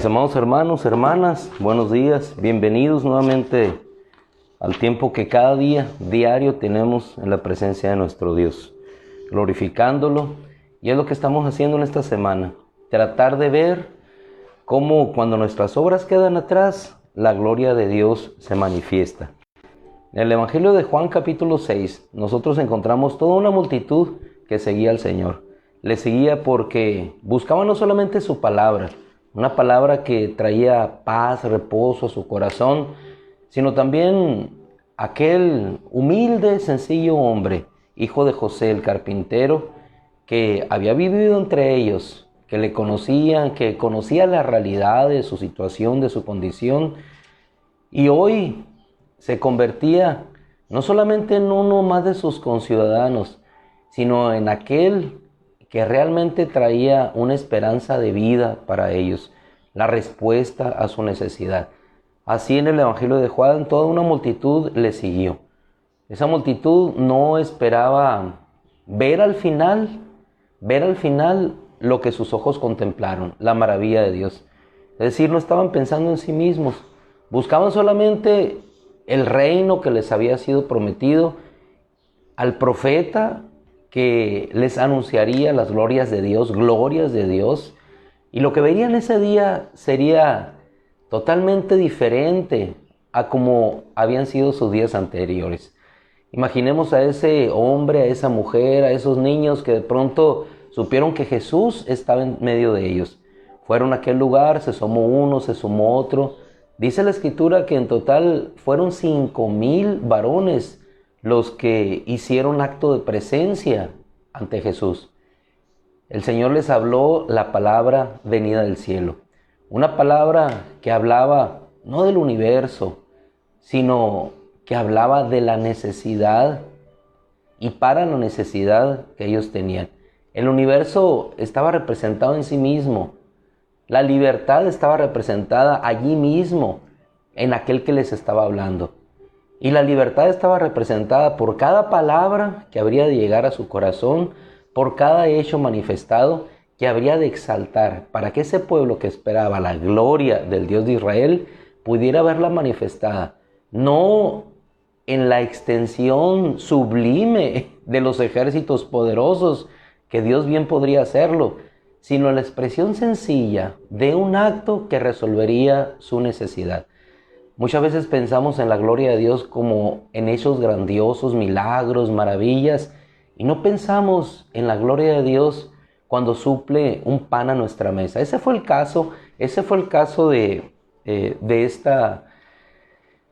Mis amados hermanos, hermanas, buenos días, bienvenidos nuevamente al tiempo que cada día, diario, tenemos en la presencia de nuestro Dios, glorificándolo, y es lo que estamos haciendo en esta semana, tratar de ver cómo cuando nuestras obras quedan atrás, la gloria de Dios se manifiesta. En el Evangelio de Juan capítulo 6, nosotros encontramos toda una multitud que seguía al Señor. Le seguía porque buscaba no solamente su palabra, una palabra que traía paz, reposo a su corazón, sino también aquel humilde, sencillo hombre, hijo de José el carpintero, que había vivido entre ellos, que le conocían, que conocía la realidad de su situación, de su condición, y hoy se convertía no solamente en uno más de sus conciudadanos, sino en aquel que realmente traía una esperanza de vida para ellos, la respuesta a su necesidad. Así en el Evangelio de Juan, toda una multitud le siguió. Esa multitud no esperaba ver al final lo que sus ojos contemplaron, la maravilla de Dios. Es decir, no estaban pensando en sí mismos, buscaban solamente el reino que les había sido prometido, al profeta que les anunciaría las glorias de Dios, y lo que verían ese día sería totalmente diferente a como habían sido sus días anteriores. Imaginemos a ese hombre, a esa mujer, a esos niños que de pronto supieron que Jesús estaba en medio de ellos. Fueron a aquel lugar, se sumó uno, se sumó otro. Dice la Escritura que en total fueron 5,000 varones los que hicieron acto de presencia ante Jesús. El Señor les habló la palabra venida del cielo. Una palabra que hablaba no del universo, sino que hablaba de la necesidad y para la necesidad que ellos tenían. El universo estaba representado en sí mismo. La libertad estaba representada allí mismo, en aquel que les estaba hablando. Y la libertad estaba representada por cada palabra que habría de llegar a su corazón, por cada hecho manifestado que habría de exaltar, para que ese pueblo que esperaba la gloria del Dios de Israel pudiera verla manifestada, no en la extensión sublime de los ejércitos poderosos, que Dios bien podría hacerlo, sino en la expresión sencilla de un acto que resolvería su necesidad. Muchas veces pensamos en la gloria de Dios como en hechos grandiosos, milagros, maravillas, y no pensamos en la gloria de Dios cuando suple un pan a nuestra mesa. Ese fue el caso de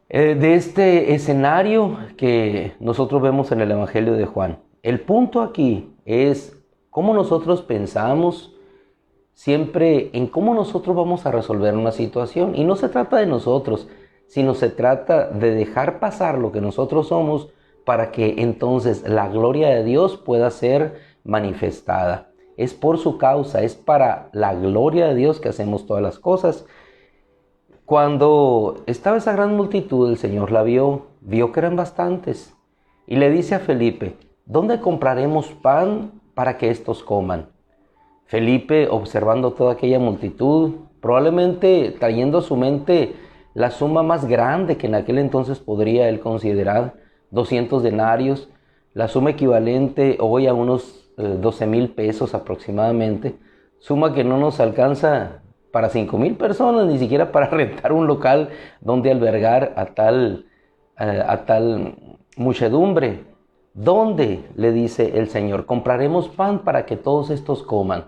este escenario que nosotros vemos en el Evangelio de Juan. El punto aquí es cómo nosotros pensamos siempre en cómo nosotros vamos a resolver una situación. Y no se trata de nosotros, sino se trata de dejar pasar lo que nosotros somos para que entonces la gloria de Dios pueda ser manifestada. Es por su causa, es para la gloria de Dios que hacemos todas las cosas. Cuando estaba esa gran multitud, el Señor la vio que eran bastantes, y le dice a Felipe: ¿dónde compraremos pan para que estos coman? Felipe, observando toda aquella multitud, probablemente trayendo a su mente la suma más grande que en aquel entonces podría él considerar, 200 denarios, la suma equivalente hoy a unos 12,000 pesos aproximadamente, suma que no nos alcanza para 5,000 personas, ni siquiera para rentar un local donde albergar a tal muchedumbre. ¿Dónde?, le dice el Señor, compraremos pan para que todos estos coman.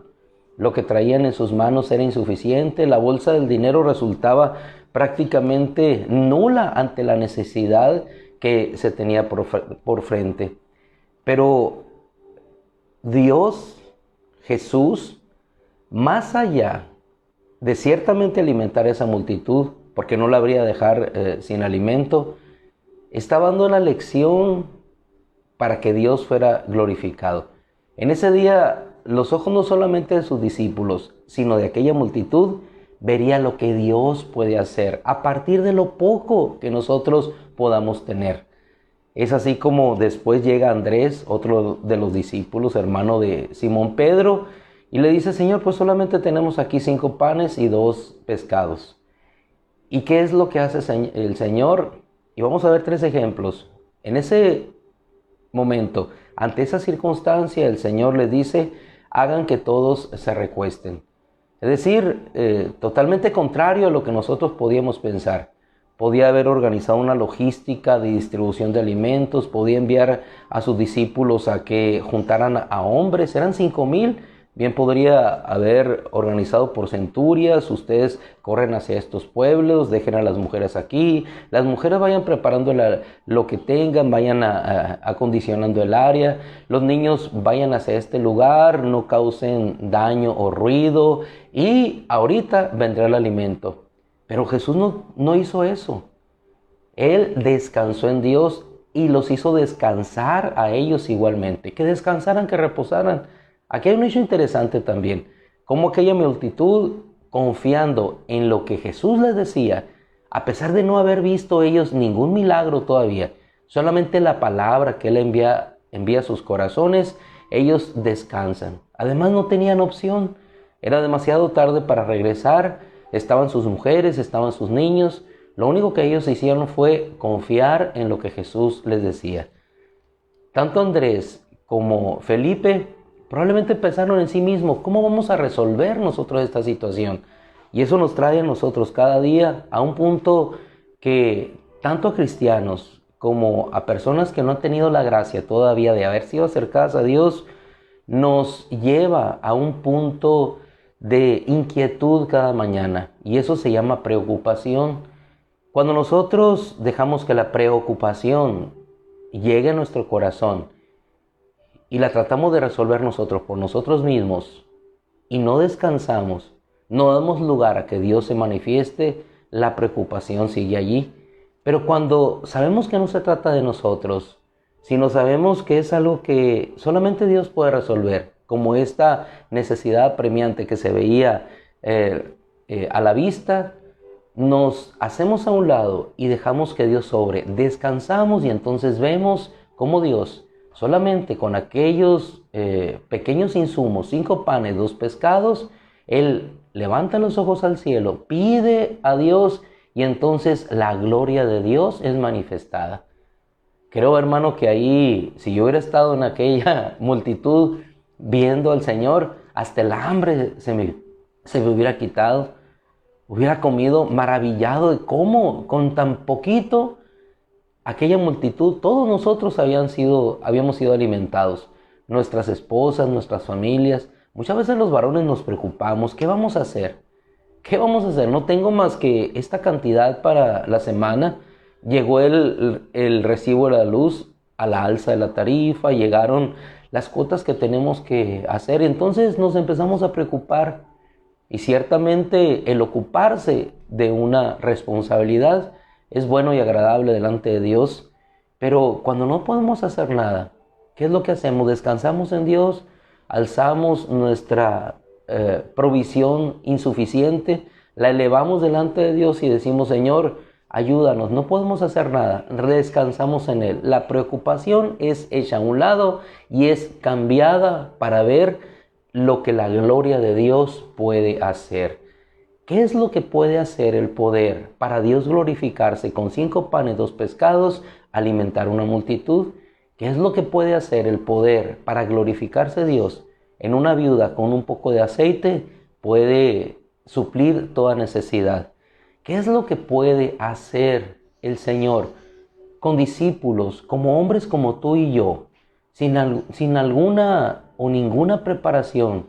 Lo que traían en sus manos era insuficiente, la bolsa del dinero resultaba prácticamente nula ante la necesidad que se tenía por frente. Pero Dios, Jesús, más allá de ciertamente alimentar a esa multitud, porque no la habría de dejar sin alimento, estaba dando una lección para que Dios fuera glorificado. En ese día, los ojos no solamente de sus discípulos, sino de aquella multitud, vería lo que Dios puede hacer a partir de lo poco que nosotros podamos tener. Es así como después llega Andrés, otro de los discípulos, hermano de Simón Pedro, Y le dice, Señor, pues solamente tenemos aquí 5 panes y 2 pescados. ¿Y qué es lo que hace el Señor? Y vamos a ver 3 ejemplos. En ese momento, ante esa circunstancia, el Señor les dice, hagan que todos se recuesten. Es decir, totalmente contrario a lo que nosotros podíamos pensar. Podía haber organizado una logística de distribución de alimentos, podía enviar a sus discípulos a que juntaran a hombres, eran 5,000. Bien podría haber organizado por centurias, ustedes corren hacia estos pueblos, dejen a las mujeres aquí, las mujeres vayan preparando lo que tengan, vayan acondicionando el área, los niños vayan hacia este lugar, no causen daño o ruido y ahorita vendrá el alimento. Pero Jesús no hizo eso. Él descansó en Dios y los hizo descansar a ellos igualmente, que descansaran, que reposaran. Aquí hay un hecho interesante también, como aquella multitud, confiando en lo que Jesús les decía, a pesar de no haber visto ellos ningún milagro todavía, solamente la palabra que Él envía a sus corazones, ellos descansan. Además no tenían opción, era demasiado tarde para regresar, estaban sus mujeres, estaban sus niños, lo único que ellos hicieron fue confiar en lo que Jesús les decía. Tanto Andrés como Felipe probablemente pensaron en sí mismos, ¿cómo vamos a resolver nosotros esta situación? Y eso nos trae a nosotros cada día a un punto que tanto a cristianos como a personas que no han tenido la gracia todavía de haber sido acercadas a Dios, nos lleva a un punto de inquietud cada mañana. Y eso se llama preocupación. Cuando nosotros dejamos que la preocupación llegue a nuestro corazón, y la tratamos de resolver nosotros por nosotros mismos y no descansamos, no damos lugar a que Dios se manifieste, la preocupación sigue allí. Pero cuando sabemos que no se trata de nosotros, sino sabemos que es algo que solamente Dios puede resolver, como esta necesidad apremiante que se veía a la vista, nos hacemos a un lado y dejamos que Dios sobre, descansamos y entonces vemos cómo Dios solamente con aquellos pequeños insumos, 5 panes, 2 pescados, Él levanta los ojos al cielo, pide a Dios y entonces la gloria de Dios es manifestada. Creo, hermano, que ahí, si yo hubiera estado en aquella multitud viendo al Señor, hasta el hambre se me hubiera quitado. Hubiera comido maravillado de cómo con tan poquito aquella multitud, todos nosotros habíamos sido alimentados, nuestras esposas, nuestras familias. Muchas veces los varones nos preocupamos, ¿qué vamos a hacer? ¿Qué vamos a hacer? No tengo más que esta cantidad para la semana. Llegó el recibo de la luz a la alza de la tarifa, llegaron las cuotas que tenemos que hacer, entonces nos empezamos a preocupar. Y ciertamente el ocuparse de una responsabilidad es bueno y agradable delante de Dios, pero cuando no podemos hacer nada, ¿qué es lo que hacemos? Descansamos en Dios, alzamos nuestra provisión insuficiente, la elevamos delante de Dios y decimos, Señor, ayúdanos, no podemos hacer nada, descansamos en Él. La preocupación es hecha a un lado y es cambiada para ver lo que la gloria de Dios puede hacer. ¿Qué es lo que puede hacer el poder para Dios glorificarse con 5 panes, 2 pescados, alimentar una multitud? ¿Qué es lo que puede hacer el poder para glorificarse Dios en una viuda con un poco de aceite? Puede suplir toda necesidad. ¿Qué es lo que puede hacer el Señor con discípulos, como hombres como tú y yo, sin alguna o ninguna preparación,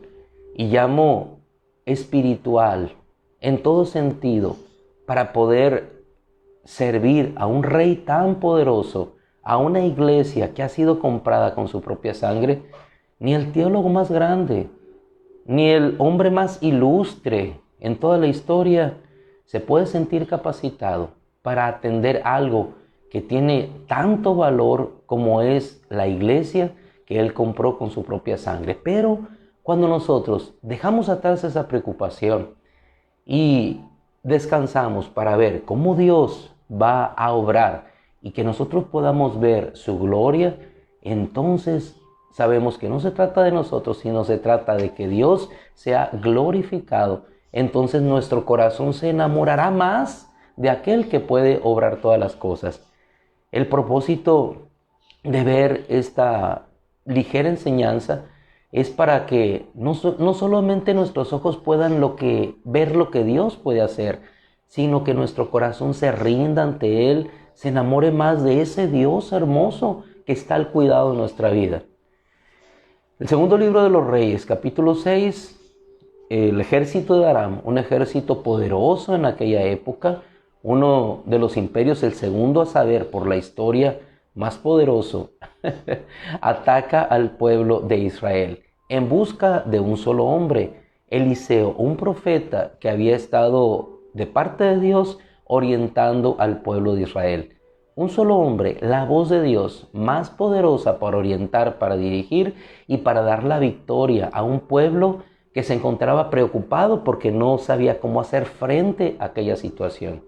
y llamo espiritual, en todo sentido, para poder servir a un rey tan poderoso, a una iglesia que ha sido comprada con su propia sangre? Ni el teólogo más grande, ni el hombre más ilustre en toda la historia se puede sentir capacitado para atender algo que tiene tanto valor como es la iglesia que Él compró con su propia sangre. Pero cuando nosotros dejamos atrás esa preocupación y descansamos para ver cómo Dios va a obrar y que nosotros podamos ver su gloria, entonces sabemos que no se trata de nosotros, sino se trata de que Dios sea glorificado. Entonces nuestro corazón se enamorará más de aquel que puede obrar todas las cosas. El propósito de ver esta ligera enseñanza es para que no solamente nuestros ojos puedan ver lo que Dios puede hacer, sino que nuestro corazón se rinda ante Él, se enamore más de ese Dios hermoso que está al cuidado de nuestra vida. El segundo libro de los Reyes, capítulo 6, el ejército de Aram, un ejército poderoso en aquella época, uno de los imperios, el segundo a saber por la historia, más poderoso, ataca al pueblo de Israel en busca de un solo hombre, Eliseo, un profeta que había estado de parte de Dios orientando al pueblo de Israel. Un solo hombre, la voz de Dios más poderosa para orientar, para dirigir y para dar la victoria a un pueblo que se encontraba preocupado porque no sabía cómo hacer frente a aquella situación.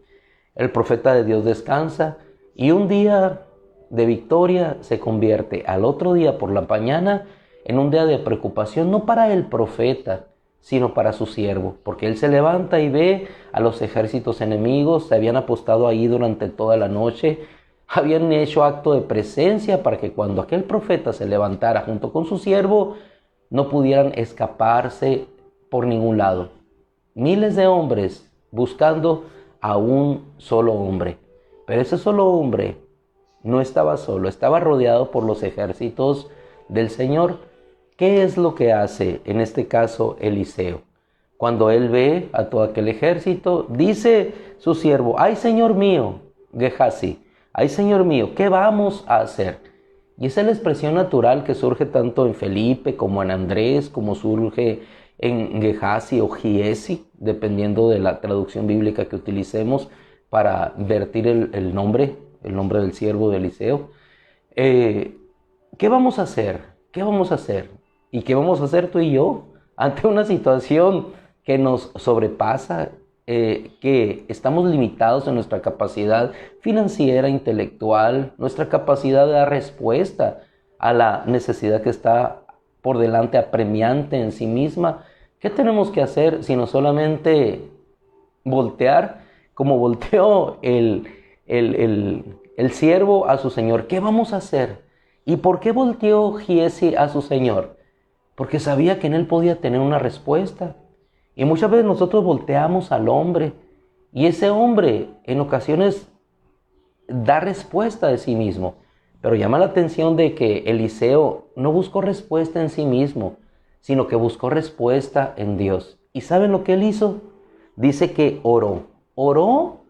El profeta de Dios descansa y un día de victoria se convierte al otro día por la mañana en un día de preocupación, no para el profeta, sino para su siervo, porque él se levanta y ve a los ejércitos enemigos, se habían apostado ahí durante toda la noche, habían hecho acto de presencia para que cuando aquel profeta se levantara junto con su siervo, no pudieran escaparse por ningún lado. Miles de hombres buscando a un solo hombre, pero ese solo hombre no estaba solo, estaba rodeado por los ejércitos del Señor. ¿Qué es lo que hace en este caso Eliseo? Cuando él ve a todo aquel ejército, dice su siervo: ¡ay, Señor mío, Gehazi! ¡Ay, Señor mío! ¿Qué vamos a hacer? Y esa es la expresión natural que surge tanto en Felipe como en Andrés, como surge en Gehazi o Giesi, dependiendo de la traducción bíblica que utilicemos para vertir el nombre del siervo de Eliseo. ¿Qué vamos a hacer? ¿Qué vamos a hacer? ¿Y qué vamos a hacer tú y yo ante una situación que nos sobrepasa, que estamos limitados en nuestra capacidad financiera, intelectual, nuestra capacidad de dar respuesta a la necesidad que está por delante, apremiante en sí misma? ¿Qué tenemos que hacer sino solamente voltear como volteó el siervo a su señor? ¿Qué vamos a hacer? ¿Y por qué volteó Giesi a su señor? Porque sabía que en él podía tener una respuesta. Y muchas veces nosotros volteamos al hombre y ese hombre en ocasiones da respuesta de sí mismo. Pero llama la atención de que Eliseo no buscó respuesta en sí mismo, sino que buscó respuesta en Dios. ¿Y saben lo que él hizo? Dice que oró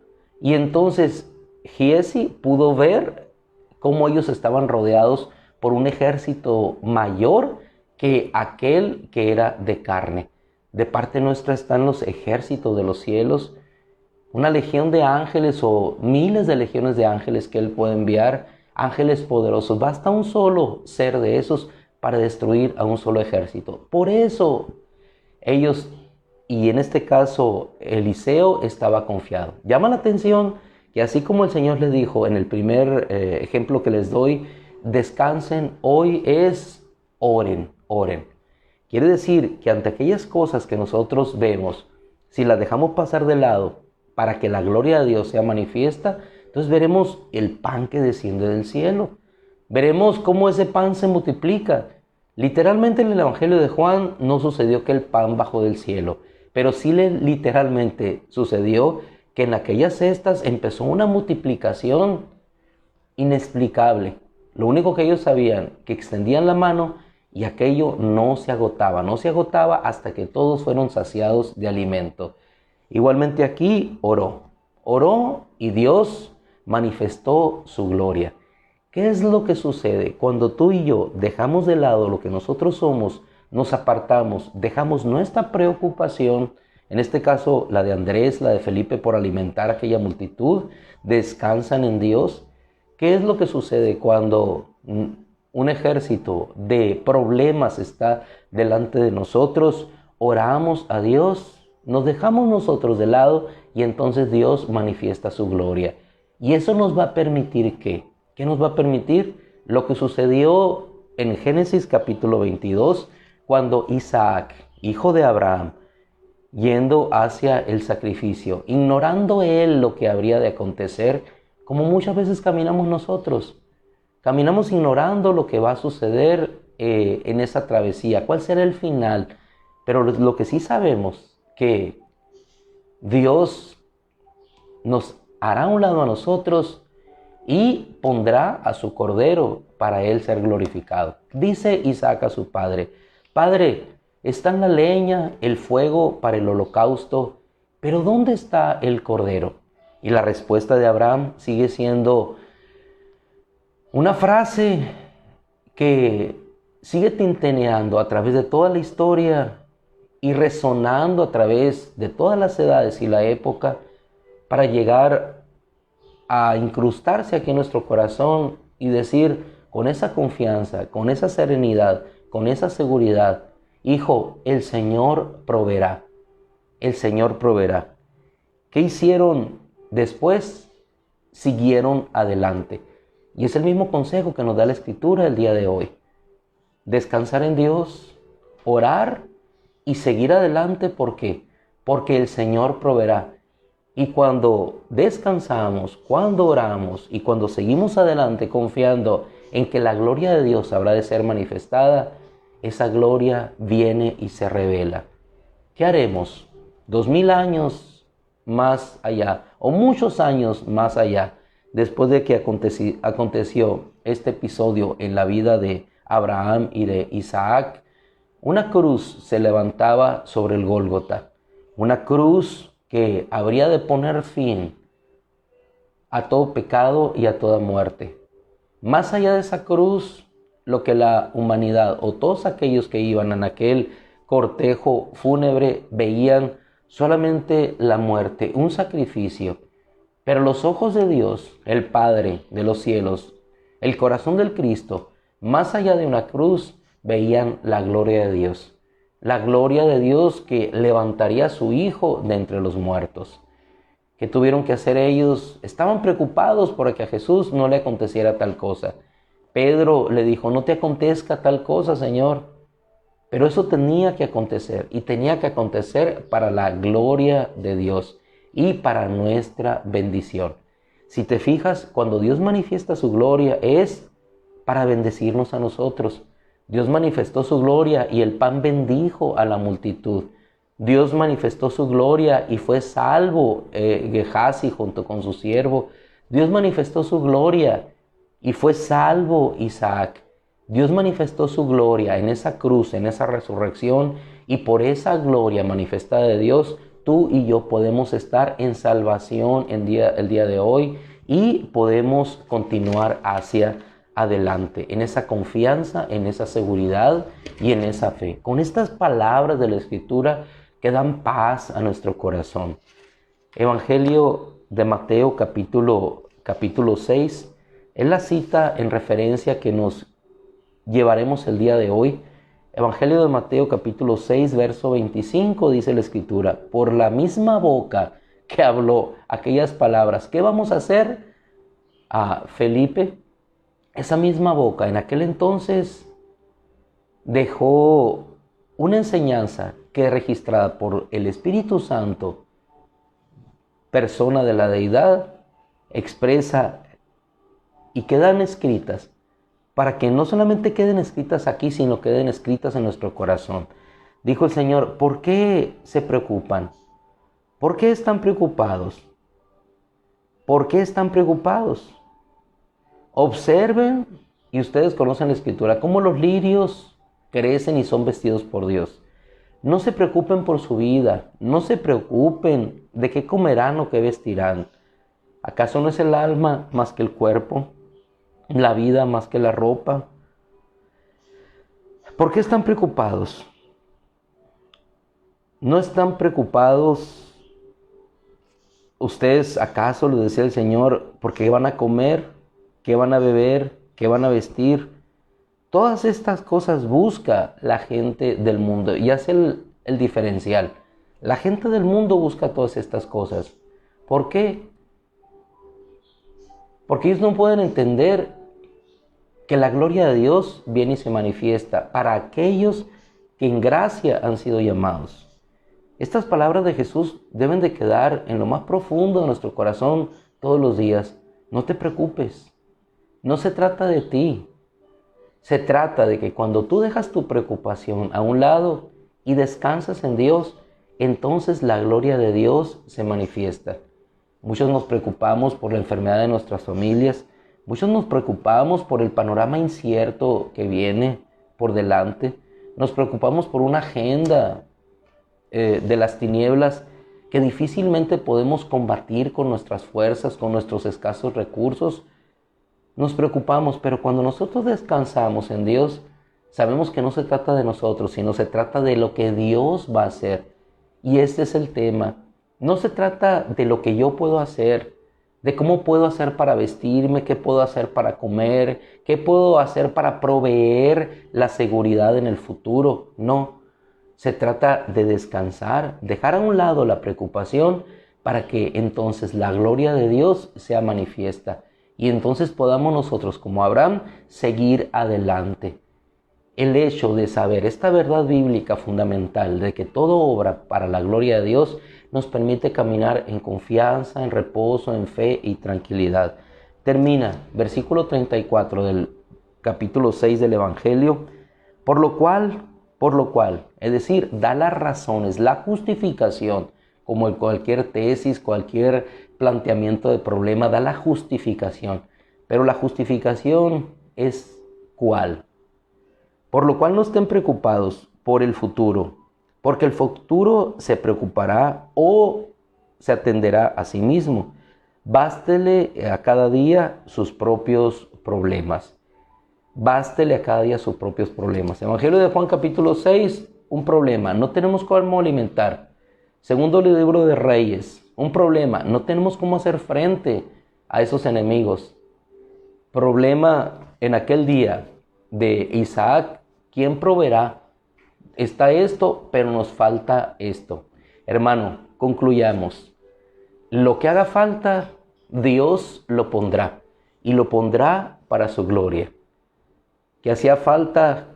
y entonces Giesi pudo ver cómo ellos estaban rodeados por un ejército mayor que aquel que era de carne. De parte nuestra están los ejércitos de los cielos, una legión de ángeles o miles de legiones de ángeles que Él puede enviar, ángeles poderosos. Basta un solo ser de esos para destruir a un solo ejército. Por eso ellos, y en este caso Eliseo, estaba confiado. Llama la atención que así como el Señor les dijo en el primer ejemplo que les doy, descansen, hoy es oren. Quiere decir que ante aquellas cosas que nosotros vemos, si las dejamos pasar de lado para que la gloria de Dios sea manifiesta, entonces veremos el pan que desciende del cielo. Veremos cómo ese pan se multiplica. Literalmente en el Evangelio de Juan no sucedió que el pan bajó del cielo, pero sí literalmente sucedió que en aquellas cestas empezó una multiplicación inexplicable. Lo único que ellos sabían, que extendían la mano y aquello no se agotaba hasta que todos fueron saciados de alimento. Igualmente aquí oró y Dios manifestó su gloria. ¿Qué es lo que sucede cuando tú y yo dejamos de lado lo que nosotros somos, nos apartamos, dejamos nuestra preocupación, en este caso la de Andrés, la de Felipe, por alimentar a aquella multitud, descansan en Dios? ¿Qué es lo que sucede cuando un ejército de problemas está delante de nosotros? Oramos a Dios, nos dejamos nosotros de lado y entonces Dios manifiesta su gloria. Y eso nos va a permitir ¿qué? ¿Qué nos va a permitir? Lo que sucedió en Génesis capítulo 22, cuando Isaac, hijo de Abraham, yendo hacia el sacrificio, ignorando él lo que habría de acontecer, como muchas veces caminamos nosotros. Caminamos ignorando lo que va a suceder en esa travesía, cuál será el final. Pero lo que sí sabemos, que Dios nos hará a un lado a nosotros y pondrá a su cordero para él ser glorificado. Dice Isaac a su padre: Padre, están la leña, el fuego para el holocausto, pero ¿dónde está el cordero? Y la respuesta de Abraham sigue siendo una frase que sigue tintineando a través de toda la historia y resonando a través de todas las edades y la época, para llegar a incrustarse aquí en nuestro corazón y decir con esa confianza, con esa serenidad, con esa seguridad: hijo, el Señor proveerá. El Señor proveerá. ¿Qué hicieron después? Siguieron adelante. Y es el mismo consejo que nos da la Escritura el día de hoy. Descansar en Dios, orar y seguir adelante. ¿Por qué? Porque el Señor proveerá. Y cuando descansamos, cuando oramos y cuando seguimos adelante confiando en que la gloria de Dios habrá de ser manifestada, esa gloria viene y se revela. ¿Qué haremos 2000 años más allá, o muchos años más allá, después de que aconteció este episodio en la vida de Abraham y de Isaac? Una cruz se levantaba sobre el Gólgota, una cruz que habría de poner fin a todo pecado y a toda muerte. Más allá de esa cruz, lo que la humanidad o todos aquellos que iban en aquel cortejo fúnebre veían solamente la muerte, un sacrificio. Pero los ojos de Dios, el Padre de los cielos, el corazón del Cristo, más allá de una cruz, veían la gloria de Dios. La gloria de Dios que levantaría a su Hijo de entre los muertos. ¿Qué tuvieron que hacer ellos? Estaban preocupados por que a Jesús no le aconteciera tal cosa. Pedro le dijo: no te acontezca tal cosa, Señor. Pero eso tenía que acontecer, y tenía que acontecer para la gloria de Dios y para nuestra bendición. Si te fijas, cuando Dios manifiesta su gloria es para bendecirnos a nosotros. Dios manifestó su gloria y el pan bendijo a la multitud. Dios manifestó su gloria y fue salvo Gehazi junto con su siervo. Dios manifestó su gloria y fue salvo Isaac. Dios manifestó su gloria en esa cruz, en esa resurrección, y por esa gloria manifestada de Dios, tú y yo podemos estar en salvación el día de hoy, y podemos continuar hacia adelante, en esa confianza, en esa seguridad y en esa fe. Con estas palabras de la Escritura que dan paz a nuestro corazón. Evangelio de Mateo capítulo 6 es la cita en referencia que nos llevaremos el día de hoy. Evangelio de Mateo capítulo 6 verso 25 dice la Escritura: por la misma boca que habló aquellas palabras, ¿qué vamos a hacer? A Felipe, esa misma boca en aquel entonces dejó una enseñanza que es registrada por el Espíritu Santo, persona de la deidad, expresa y quedan escritas, para que no solamente queden escritas aquí, sino queden escritas en nuestro corazón. Dijo el Señor: ¿por qué se preocupan? ¿Por qué están preocupados? ¿Por qué están preocupados? Observen, y ustedes conocen la Escritura, cómo los lirios crecen y son vestidos por Dios. No se preocupen por su vida, no se preocupen de qué comerán o qué vestirán. ¿Acaso no es el alma más que el cuerpo? ¿La vida más que la ropa? ¿Por qué están preocupados? ¿No están preocupados ustedes, acaso, les decía el Señor, por qué van a comer, qué van a beber, qué van a vestir? Todas estas cosas busca la gente del mundo, y hace el diferencial. La gente del mundo busca todas estas cosas. ¿Por qué? Porque ellos no pueden entender que la gloria de Dios viene y se manifiesta para aquellos que en gracia han sido llamados. Estas palabras de Jesús deben de quedar en lo más profundo de nuestro corazón todos los días. No te preocupes, no se trata de ti. Se trata de que cuando tú dejas tu preocupación a un lado y descansas en Dios, entonces la gloria de Dios se manifiesta. Muchos nos preocupamos por la enfermedad de nuestras familias, muchos nos preocupamos por el panorama incierto que viene por delante, nos preocupamos por una agenda de las tinieblas que difícilmente podemos combatir con nuestras fuerzas, con nuestros escasos recursos. Nos preocupamos, pero cuando nosotros descansamos en Dios, sabemos que no se trata de nosotros, sino se trata de lo que Dios va a hacer. Y este es el tema. No se trata de lo que yo puedo hacer, de cómo puedo hacer para vestirme, qué puedo hacer para comer, qué puedo hacer para proveer la seguridad en el futuro. No, se trata de descansar, dejar a un lado la preocupación para que entonces la gloria de Dios sea manifiesta. Y entonces podamos nosotros, como Abraham, seguir adelante. El hecho de saber esta verdad bíblica fundamental de que todo obra para la gloria de Dios nos permite caminar en confianza, en reposo, en fe y tranquilidad. Termina, versículo 34 del capítulo 6 del Evangelio, por lo cual, es decir, da las razones, la justificación, como en cualquier tesis, cualquier planteamiento de problema, da la justificación. Pero la justificación es ¿cuál? Por lo cual no estén preocupados por el futuro, porque el futuro se preocupará o se atenderá a sí mismo. Bástele a cada día sus propios problemas. Bástele a cada día sus propios problemas. Evangelio de Juan capítulo 6, un problema. No tenemos cómo alimentar. Segundo libro de Reyes, un problema. No tenemos cómo hacer frente a esos enemigos. Problema en aquel día de Isaac. ¿Quién proveerá? Está esto, pero nos falta esto. Hermano, concluyamos. Lo que haga falta, Dios lo pondrá. Y lo pondrá para su gloria. Que hacía falta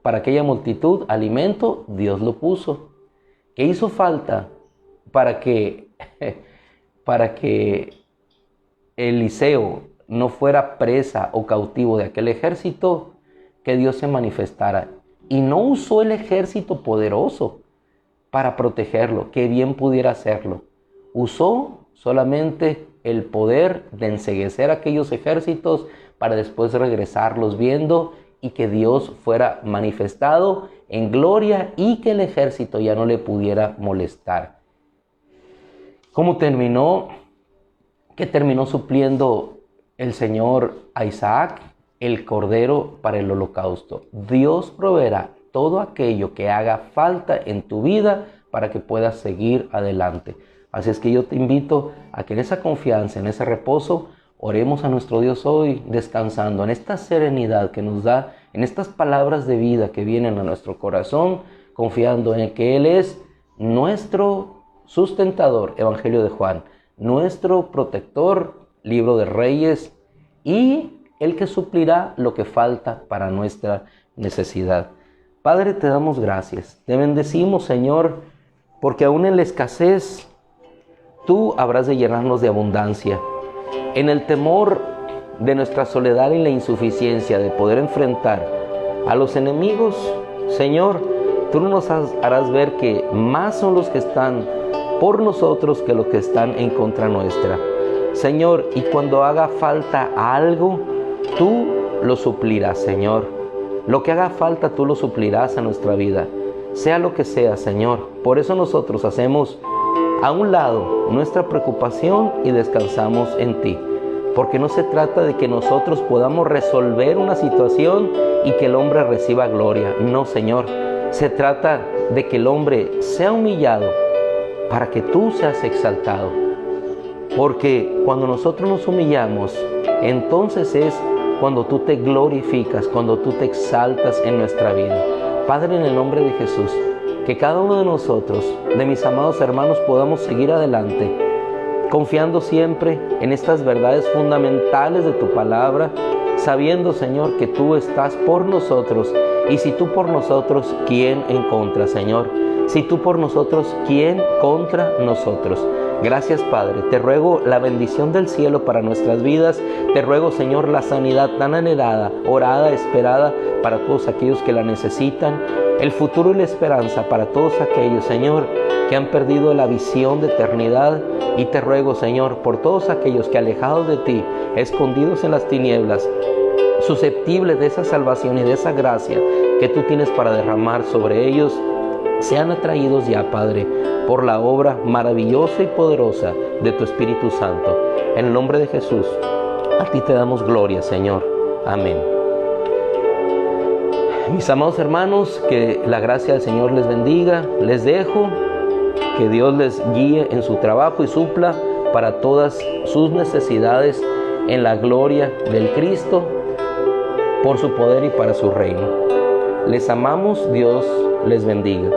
para aquella multitud alimento, Dios lo puso. Que hizo falta para que Eliseo no fuera presa o cautivo de aquel ejército, que Dios se manifestara. Y no usó el ejército poderoso para protegerlo, que bien pudiera hacerlo. Usó solamente el poder de enceguecer aquellos ejércitos para después regresarlos viendo y que Dios fuera manifestado en gloria y que el ejército ya no le pudiera molestar. ¿Cómo terminó? ¿Qué terminó supliendo el Señor a Isaac? El cordero para el holocausto. Dios proveerá todo aquello que haga falta en tu vida para que puedas seguir adelante. Así es que yo te invito a que en esa confianza, en ese reposo, oremos a nuestro Dios hoy, descansando en esta serenidad que nos da, en estas palabras de vida que vienen a nuestro corazón, confiando en que Él es nuestro sustentador, Evangelio de Juan, nuestro protector, Libro de Reyes, y el que suplirá lo que falta para nuestra necesidad. Padre, te damos gracias. Te bendecimos, Señor, porque aún en la escasez, tú habrás de llenarnos de abundancia. En el temor de nuestra soledad y la insuficiencia de poder enfrentar a los enemigos, Señor, tú nos harás ver que más son los que están por nosotros que los que están en contra nuestra. Señor, y cuando haga falta algo, tú lo suplirás, Señor. Lo que haga falta, tú lo suplirás a nuestra vida. Sea lo que sea, Señor. Por eso nosotros hacemos a un lado nuestra preocupación y descansamos en ti. Porque no se trata de que nosotros podamos resolver una situación y que el hombre reciba gloria. No, Señor. Se trata de que el hombre sea humillado para que tú seas exaltado. Porque cuando nosotros nos humillamos, entonces es cuando tú te glorificas, cuando tú te exaltas en nuestra vida. Padre, en el nombre de Jesús, que cada uno de nosotros, de mis amados hermanos, podamos seguir adelante, confiando siempre en estas verdades fundamentales de tu palabra, sabiendo, Señor, que tú estás por nosotros. Y si tú por nosotros, ¿quién en contra, Señor? Si tú por nosotros, ¿quién contra nosotros? Gracias, Padre. Te ruego la bendición del cielo para nuestras vidas. Te ruego, Señor, la sanidad tan anhelada, orada, esperada para todos aquellos que la necesitan. El futuro y la esperanza para todos aquellos, Señor, que han perdido la visión de eternidad. Y te ruego, Señor, por todos aquellos que alejados de ti, escondidos en las tinieblas, susceptibles de esa salvación y de esa gracia que tú tienes para derramar sobre ellos, sean atraídos ya, Padre, por la obra maravillosa y poderosa de tu Espíritu Santo. En el nombre de Jesús, a ti te damos gloria, Señor. Amén. Mis amados hermanos, que la gracia del Señor les bendiga. Les dejo, que Dios les guíe en su trabajo y supla para todas sus necesidades en la gloria del Cristo, por su poder y para su reino. Les amamos, Dios les bendiga.